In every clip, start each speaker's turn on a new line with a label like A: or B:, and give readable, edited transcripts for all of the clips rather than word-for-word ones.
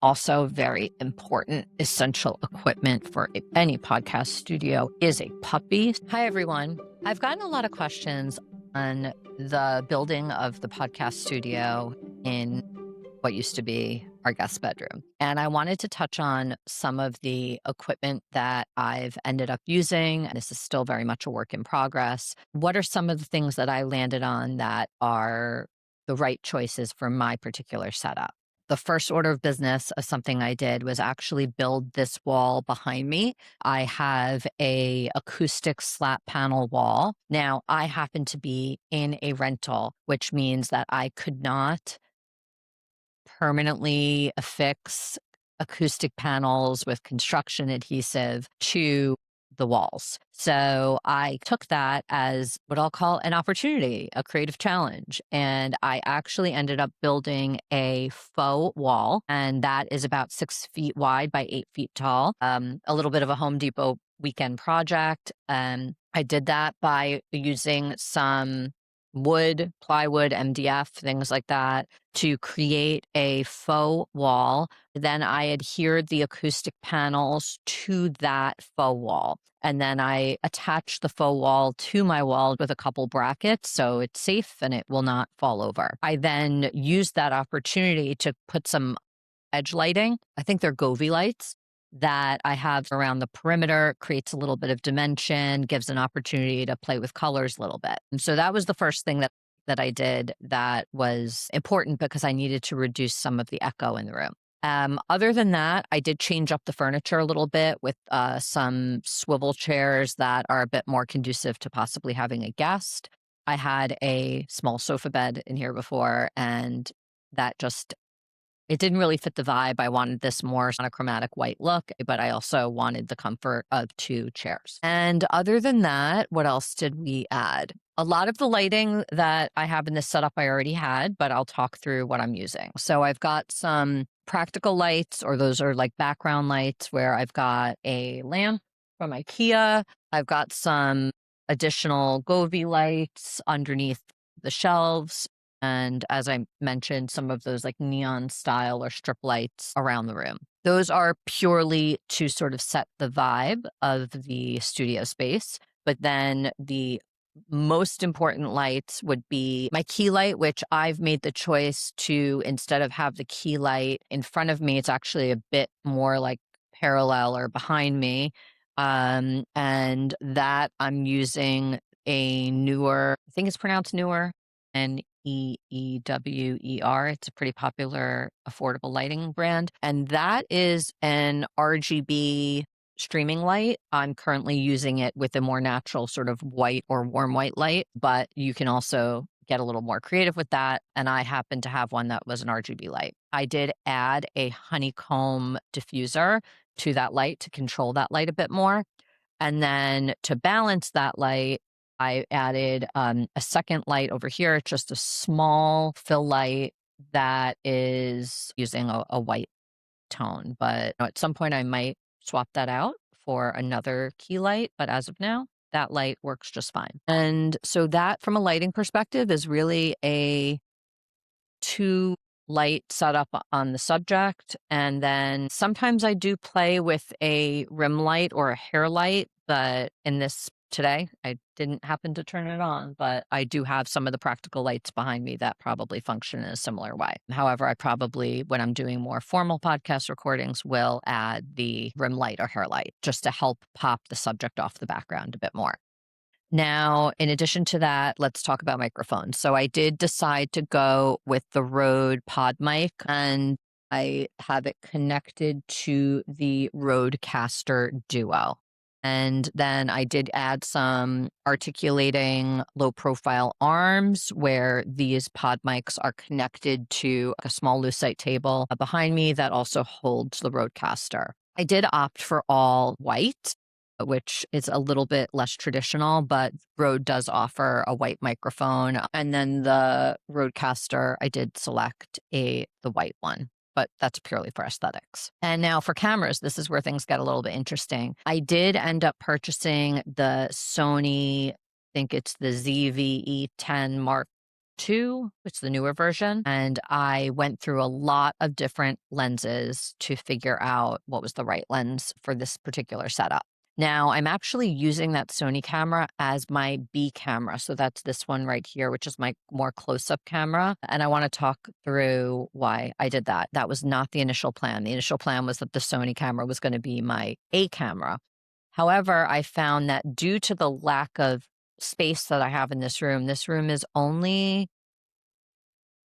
A: Also very important, essential equipment for any podcast studio is a puppy. Hi, everyone. I've gotten a lot of questions on the building of the podcast studio in what used to be our guest bedroom. And I wanted to touch on some of the equipment that I've ended up using. And this is still very much a work in progress. What are some of the things that I landed on that are the right choices for my particular setup? The first order of business of something I did was actually build this wall behind me. I have a acoustic slat panel wall. Now, I happen to be in a rental, which means that I could not permanently affix acoustic panels with construction adhesive to the walls. So I took that as what I'll call an opportunity, a creative challenge. And I actually ended up building a faux wall, and that is about 6 feet wide by 8 feet tall. A little bit of a Home Depot weekend project. I did that by using some wood, plywood, MDF, things like that, to create a faux wall. Then I adhered the acoustic panels to that faux wall. And then I attached the faux wall to my wall with a couple brackets so it's safe and it will not fall over. I then used that opportunity to put some edge lighting. I think they're Govee lights that I have around the perimeter, creates a little bit of dimension, gives an opportunity to play with colors a little bit. And so that was the first thing that I did that was important because I needed to reduce some of the echo in the room. Other than that, I did change up the furniture a little bit with some swivel chairs that are a bit more conducive to possibly having a guest. I had a small sofa bed in here before, and that just it didn't really fit the vibe. I wanted this more monochromatic white look, but I also wanted the comfort of 2 chairs. And other than that, what else did we add? A lot of the lighting that I have in this setup I already had, but I'll talk through what I'm using. So I've got some practical lights, or those are like background lights, where I've got a lamp from IKEA. I've got some additional Govee lights underneath the shelves. And as I mentioned, some of those like neon style or strip lights around the room. Those are purely to sort of set the vibe of the studio space. But then the most important lights would be my key light, which I've made the choice to, instead of have the key light in front of me, it's actually a bit more like parallel or behind me. And that I'm using a Newer, I think it's pronounced Newer, and EEWER. It's a pretty popular affordable lighting brand. And that is an RGB streaming light. I'm currently using it with a more natural sort of white or warm white light, but you can also get a little more creative with that. And I happen to have one that was an RGB light. I did add a honeycomb diffuser to that light to control that light a bit more. And then to balance that light, I added a second light over here. It's just a small fill light that is using a white tone. But at some point, I might swap that out for another key light. But as of now, that light works just fine. And so that, from a lighting perspective, is really a 2 light setup on the subject. And then sometimes I do play with a rim light or a hair light, but in this today, I didn't happen to turn it on, but I do have some of the practical lights behind me that probably function in a similar way. However, I probably, when I'm doing more formal podcast recordings, will add the rim light or hair light just to help pop the subject off the background a bit more. Now, in addition to that, let's talk about microphones. So I did decide to go with the Rode PodMic, and I have it connected to the Rodecaster Duo. And then I did add some articulating low profile arms where these PodMics are connected to a small lucite table behind me that also holds the Rodecaster. I did opt for all white, which is a little bit less traditional, but Rode does offer a white microphone. And then the Rodecaster, I did select the white one, but that's purely for aesthetics. And now for cameras, this is where things get a little bit interesting. I did end up purchasing the Sony, I think it's the ZV-E10 Mark 2. It's the newer version. And I went through a lot of different lenses to figure out what was the right lens for this particular setup. Now, I'm actually using that Sony camera as my B camera. So that's this one right here, which is my more close up camera. And I want to talk through why I did that. That was not the initial plan. The initial plan was that the Sony camera was going to be my A camera. However, I found that due to the lack of space that I have in this room is only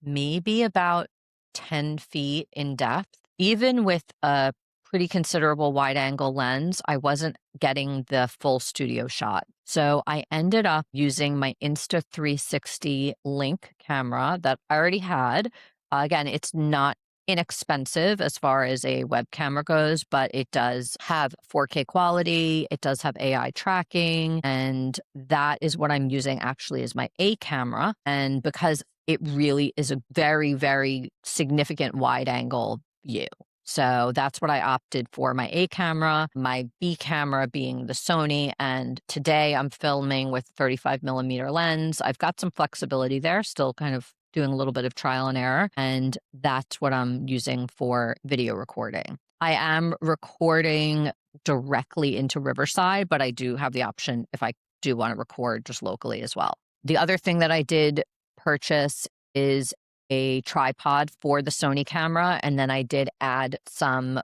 A: maybe about 10 feet in depth. Even with a pretty considerable wide angle lens, I wasn't getting the full studio shot. So I ended up using my Insta360 Link camera that I already had. Again, it's not inexpensive as far as a web camera goes, but it does have 4K quality. It does have AI tracking. And that is what I'm using actually as my A camera. And because it really is a very, very significant wide angle view. So that's what I opted for my A camera, my B camera being the Sony. And today I'm filming with 35 millimeter lens. I've got some flexibility there, still kind of doing a little bit of trial and error. And that's what I'm using for video recording. I am recording directly into Riverside, but I do have the option if I do want to record just locally as well. The other thing that I did purchase is a tripod for the Sony camera, and then I did add some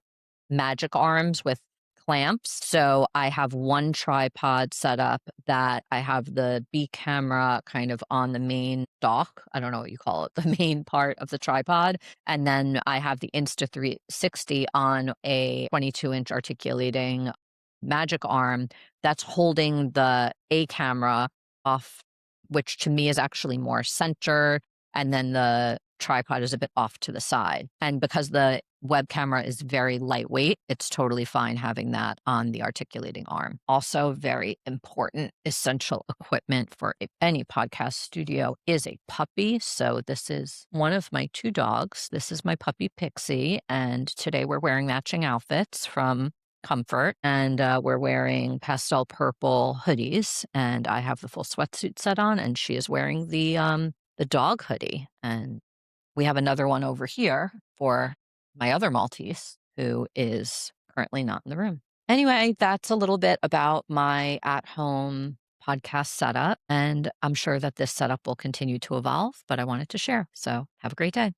A: magic arms with clamps. So I have one tripod set up that I have the B camera kind of on the main dock. I don't know what you call it, the main part of the tripod. And then I have the Insta360 on a 22-inch articulating magic arm that's holding the A camera off, which to me is actually more center. And then the tripod is a bit off to the side. And because the web camera is very lightweight, it's totally fine having that on the articulating arm. Also, very important essential equipment for any podcast studio is a puppy. So this is one of my 2 dogs. This is my puppy Pixie. And today we're wearing matching outfits from Comfort, and we're wearing pastel purple hoodies, and I have the full sweatsuit set on, and she is wearing the dog hoodie. And we have another one over here for my other Maltese, who is currently not in the room. Anyway, that's a little bit about my at-home podcast setup, and I'm sure that this setup will continue to evolve, but I wanted to share. So have a great day.